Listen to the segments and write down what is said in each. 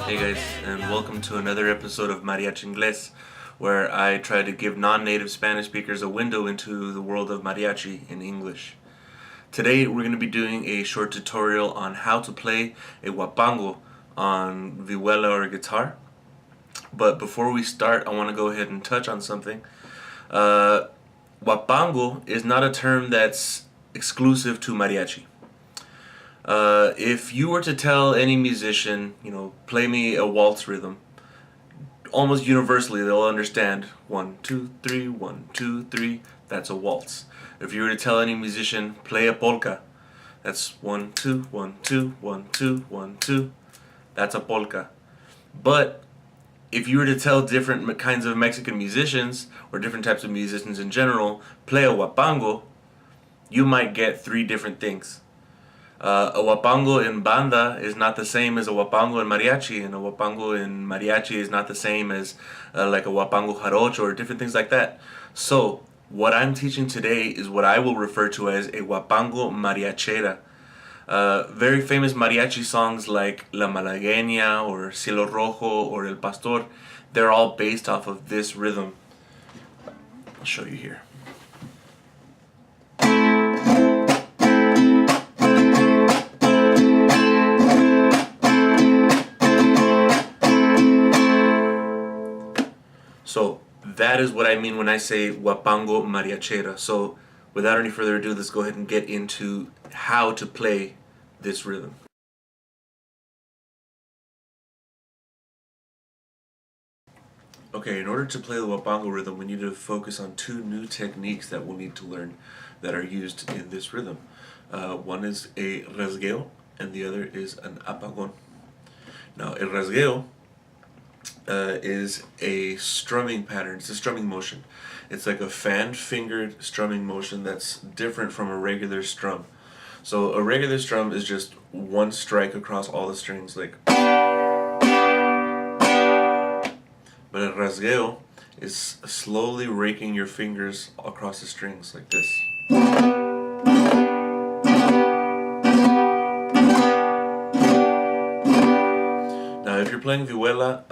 Hey guys, and welcome to another episode of Mariachi Ingles, where I try to give non-native Spanish speakers a window into the world of mariachi in English. Today we're going to be doing a short tutorial on how to play a huapango on vihuela or guitar. But before we start, I want to go ahead and touch on something. Huapango is not a term that's exclusive to mariachi. If you were to tell any musician, play me a waltz rhythm, almost universally they'll understand 1, 2, 3, 1, 2, 3, that's a waltz. If you were to tell any musician, play a polka, that's 1, 2, 1, 2, 1, 2, 1, 2, that's a polka. But if you were to tell different kinds of Mexican musicians, or different types of musicians in general, play a huapango, you might get three different things. A huapango in banda is not the same as a huapango in mariachi, and a huapango in mariachi is not the same as like a huapango jarocho or different things like that. So, what I'm teaching today is what I will refer to as a huapango mariachera. Very famous mariachi songs like La Malagueña or Cielo Rojo or El Pastor, they're all based off of this rhythm. I'll show you here. So that is what I mean when I say huapango mariachera. So without any further ado, let's go ahead and get into how to play this rhythm. Okay, in order to play the huapango rhythm, we need to focus on two new techniques that we'll need to learn that are used in this rhythm. One is a rasgueo and the other is an apagón. Now, a rasgueo is a strumming pattern. It's a strumming motion. It's like a fan-fingered strumming motion that's different from a regular strum. So a regular strum is just one strike across all the strings, like. But a rasgueo is slowly raking your fingers across the strings like this. Now, if you're playing vihuela,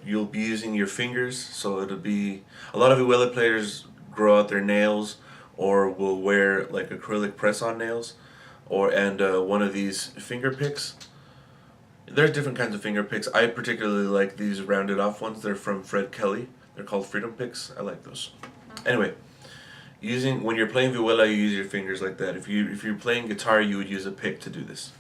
you'll be using your fingers, so it'll be a lot of vihuela players grow out their nails or will wear like acrylic press-on nails, and one of these finger picks. There's different kinds of finger picks. I particularly like these rounded off ones. They're from Fred Kelly. They're called Freedom Picks. I like those. Anyway, when you're playing vihuela, you use your fingers like that. If you're playing guitar, you would use a pick to do this.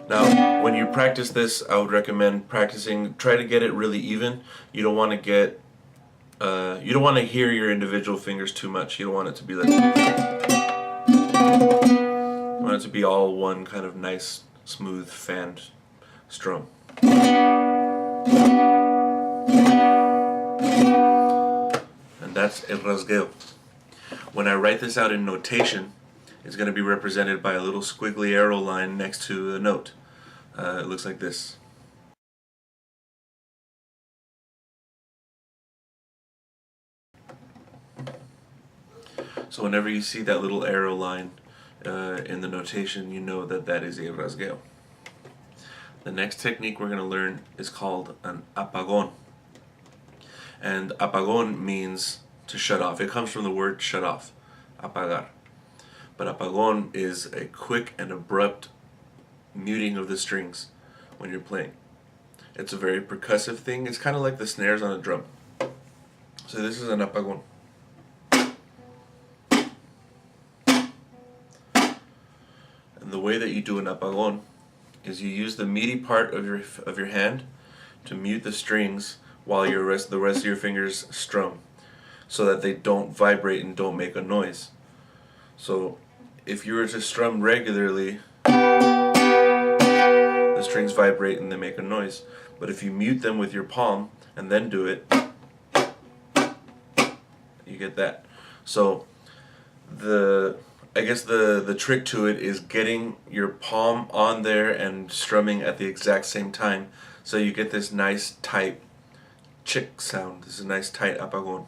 Now, when you practice this, I would recommend try to get it really even. You don't want to hear your individual fingers too much. You don't want it to be like, you want it to be all one kind of nice, smooth, fanned strum. And that's el rasgueo. When I write this out in notation, it's going to be represented by a little squiggly arrow line next to a note. It looks like this. So whenever you see that little arrow line in the notation, you know that that is a rasgueo. The next technique we're going to learn is called an apagón. And apagón means to shut off. It comes from the word shut off, apagar. But apagón is a quick and abrupt muting of the strings when you're playing. It's a very percussive thing. It's kind of like the snares on a drum. So this is an apagón. And the way that you do an apagón is you use the meaty part of your hand to mute the strings while the rest of your fingers strum, so that they don't vibrate and don't make a noise. So if you were to strum regularly, the strings vibrate and they make a noise. But if you mute them with your palm and then do it, you get that. So I guess the trick to it is getting your palm on there and strumming at the exact same time, So you get this nice tight chick sound. This is a nice tight apagón.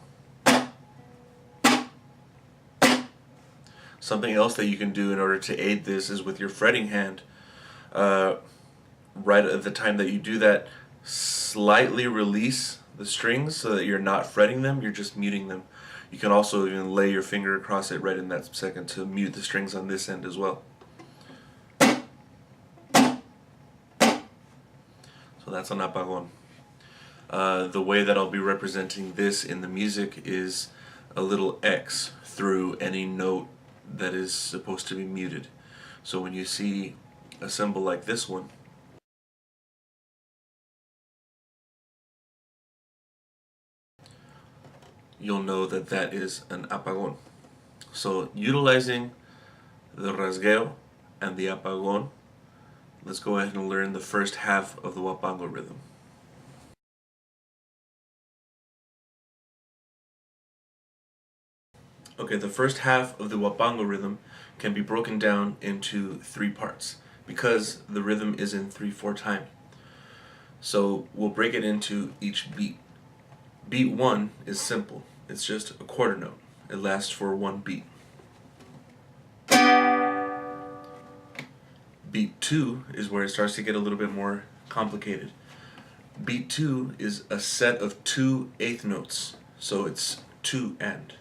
Something else that you can do in order to aid this is with your fretting hand. Right at the time that you do that, slightly release the strings so that you're not fretting them, you're just muting them. You can also even lay your finger across it right in that second to mute the strings on this end as well. So that's an apagón. The way that I'll be representing this in the music is a little X through any note that is supposed to be muted. So when you see a symbol like this one, you'll know that that is an apagón. So utilizing the rasgueo and the apagón, let's go ahead and learn the first half of the huapango rhythm. Okay, the first half of the huapango rhythm can be broken down into 3 parts because the rhythm is in 3/4 time. So we'll break it into each beat. Beat 1 is simple. It's just a quarter note. It lasts for 1 beat. Beat 2 is where it starts to get a little bit more complicated. Beat 2 is a set of 2 eighth notes, so it's 2 and.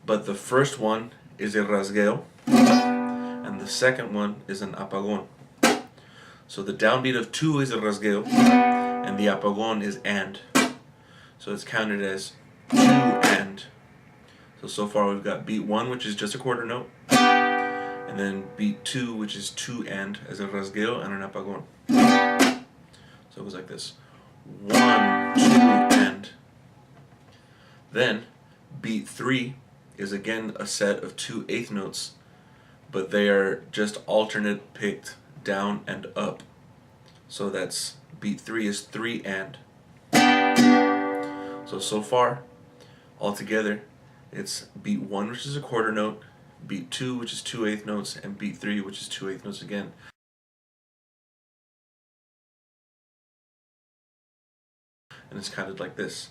But the first one is a rasgueo, and the second one is an apagón. So the downbeat of 2 is a rasgueo, and the apagón is and. So it's counted as 2 and. So far we've got beat 1, which is just a quarter note, and then beat 2, which is 2 and as a rasgueo and an apagón. So it goes like this: 1, 2, and. Then beat 3 is again a set of 2 eighth notes, but they are just alternate picked down and up. So that's beat 3 is 3 and. So far, altogether, it's beat 1, which is a quarter note, beat 2, which is 2 eighth notes, and beat 3, which is 2 eighth notes again. And it's counted like this: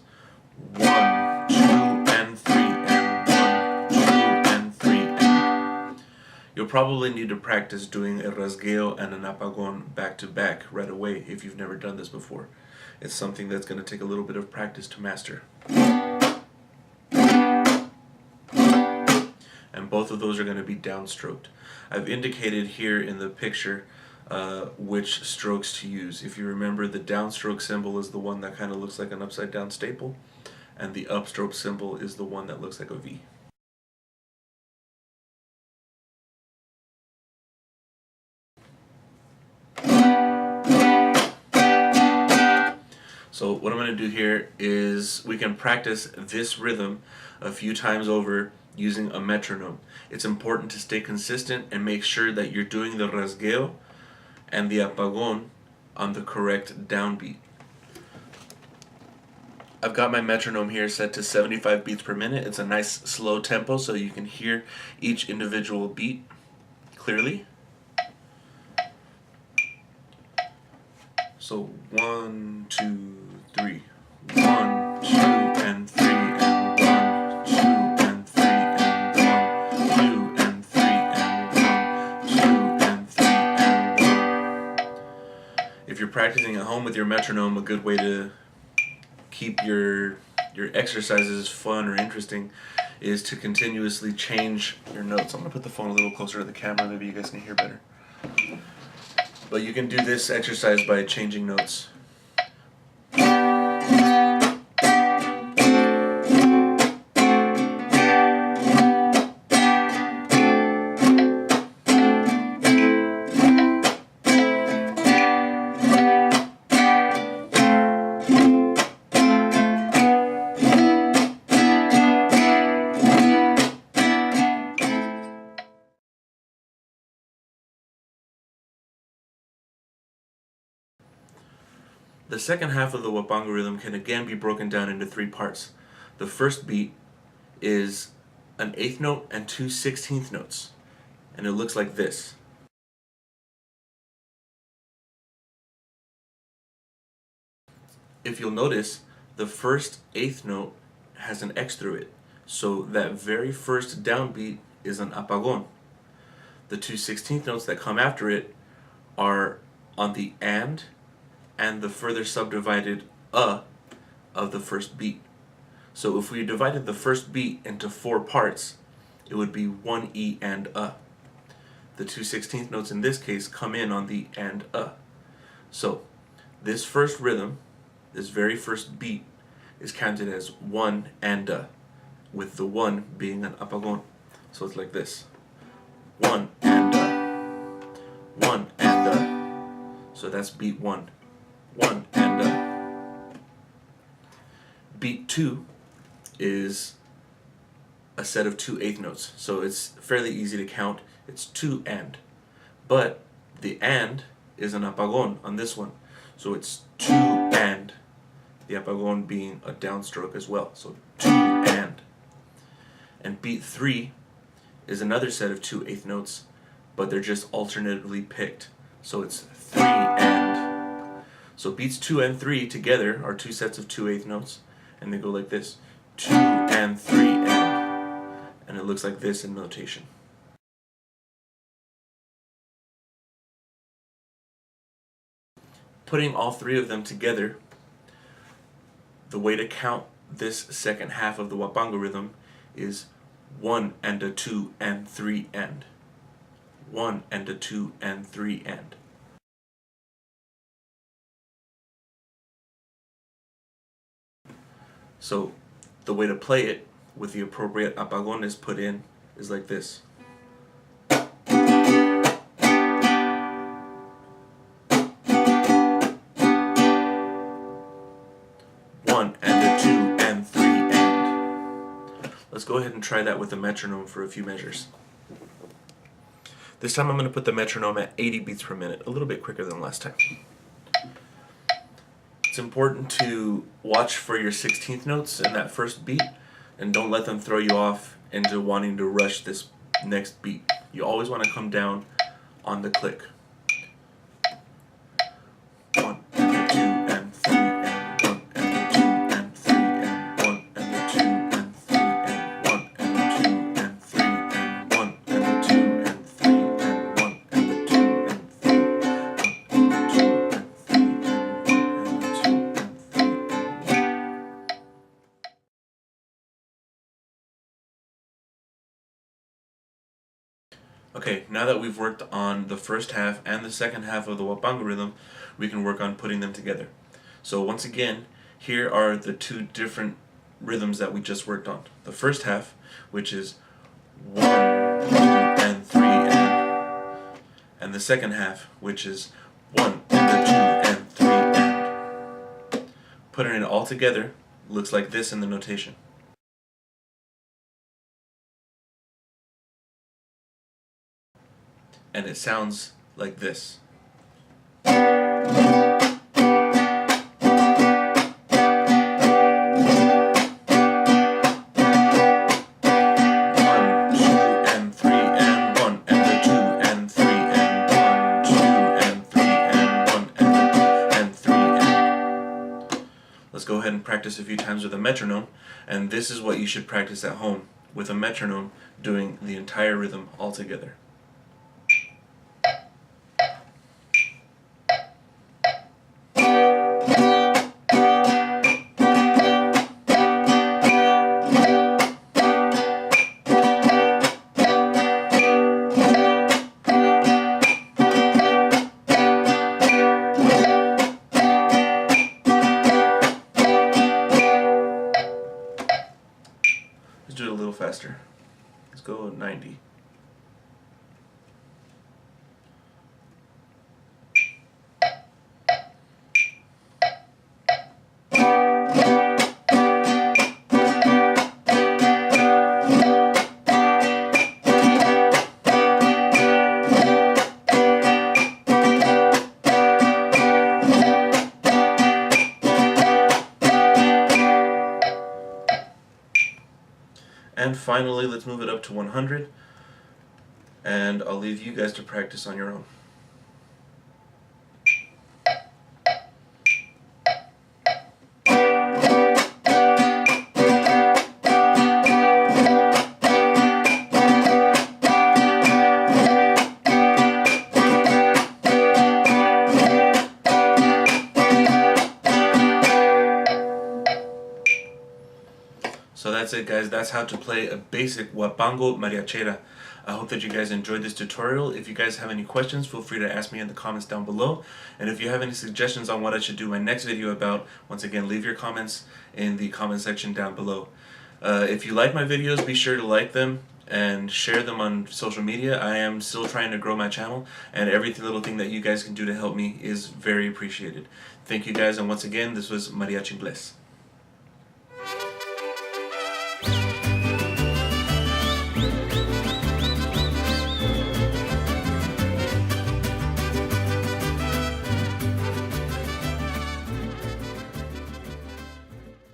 1, 2, and 3, and 1, 2, and 3, and. You'll probably need to practice doing a rasgueo and an apagón back to back right away if you've never done this before. It's something that's going to take a little bit of practice to master. And both of those are going to be downstroked. I've indicated here in the picture which strokes to use. If you remember, the downstroke symbol is the one that kind of looks like an upside down staple, and the upstroke symbol is the one that looks like a V. So what I'm going to do here is we can practice this rhythm a few times over using a metronome. It's important to stay consistent and make sure that you're doing the rasgueo and the apagón on the correct downbeat. I've got my metronome here set to 75 beats per minute. It's a nice slow tempo so you can hear each individual beat clearly. So 1, 2, 3. 1, 2, and 3, and 1, 2, and 3, and 1, 2, and 3, and 1, 2, and 3, and 1. If you're practicing at home with your metronome, a good way to keep your exercises fun or interesting is to continuously change your notes. I'm going to put the phone a little closer to the camera, maybe you guys can hear better. But you can do this exercise by changing notes. The second half of the huapango rhythm can again be broken down into 3 parts. The first beat is an eighth note and 2 16th notes, and it looks like this. if you'll notice, the first eighth note has an X through it. So that very first downbeat is an apagón. The two 16th notes that come after it are on the and the further subdivided of the first beat. So if we divided the first beat into 4 parts, it would be 1 E and a. The two 16th notes in this case come in on the and a. So this first rhythm, this very first beat, is counted as 1 and a, with the 1 being an apagón. So it's like this. 1 and a, 1 and a. So that's beat 1. 1 and a. Beat 2 is a set of 2 eighth notes. So it's fairly easy to count. It's 2 and. But the and is an apagón on this one. So it's 2 and. The apagón being a downstroke as well. So 2 and. And beat 3 is another set of 2 eighth notes, but they're just alternatively picked. So it's 3 and. So beats 2 and 3 together are 2 sets of 2 eighth notes, and they go like this. 2 and 3 and. And it looks like this in notation. Putting all 3 of them together, the way to count this second half of the huapango rhythm is 1 and a 2 and 3 and. 1 and a 2 and 3 and. So the way to play it with the appropriate apagones put in is like this. 1 and a 2 and 3 and. Let's go ahead and try that with a metronome for a few measures. This time I'm going to put the metronome at 80 beats per minute, a little bit quicker than last time. It's important to watch for your 16th notes in that first beat, and don't let them throw you off into wanting to rush this next beat. You always want to come down on the click. 1 and a 2 and 3 and 1 and a 2 and 3 and 1 and a 2 and 3 and 1 and a 2 and 3 and 1 and a 2 and 3 and 1 and a 2 and 3 and 1 and a 2 and 3 and 1 and a 2 and 3 and 1. Okay, now that we've worked on the first half and the second half of the huapango rhythm, we can work on putting them together. So once again, here are the 2 different rhythms that we just worked on. The first half, which is 1, 2, and 3 and the second half, which is 1 and a 2 and 3 and. Putting it all together looks like this in the notation. And it sounds like this. 1, 2, and 3 and 1 and a 2 and 3 and 1 and a 2 and 3 and 1 and a 2 and 3 and. Let's go ahead and practice a few times with a metronome, and this is what you should practice at home with a metronome doing the entire rhythm all together. Let's do it a little faster. Let's go 90. And finally, let's move it up to 100, and I'll leave you guys to practice on your own. that's it, guys. That's how to play a basic Huapango Mariachera. I hope that you guys enjoyed this tutorial. If you guys have any questions, feel free to ask me in the comments down below. And if you have any suggestions on what I should do my next video about, once again, leave your comments in the comment section down below. If you like my videos, be sure to like them and share them on social media. I am still trying to grow my channel, and every little thing that you guys can do to help me is very appreciated. Thank you guys, and once again, this was Mariachi Inglés.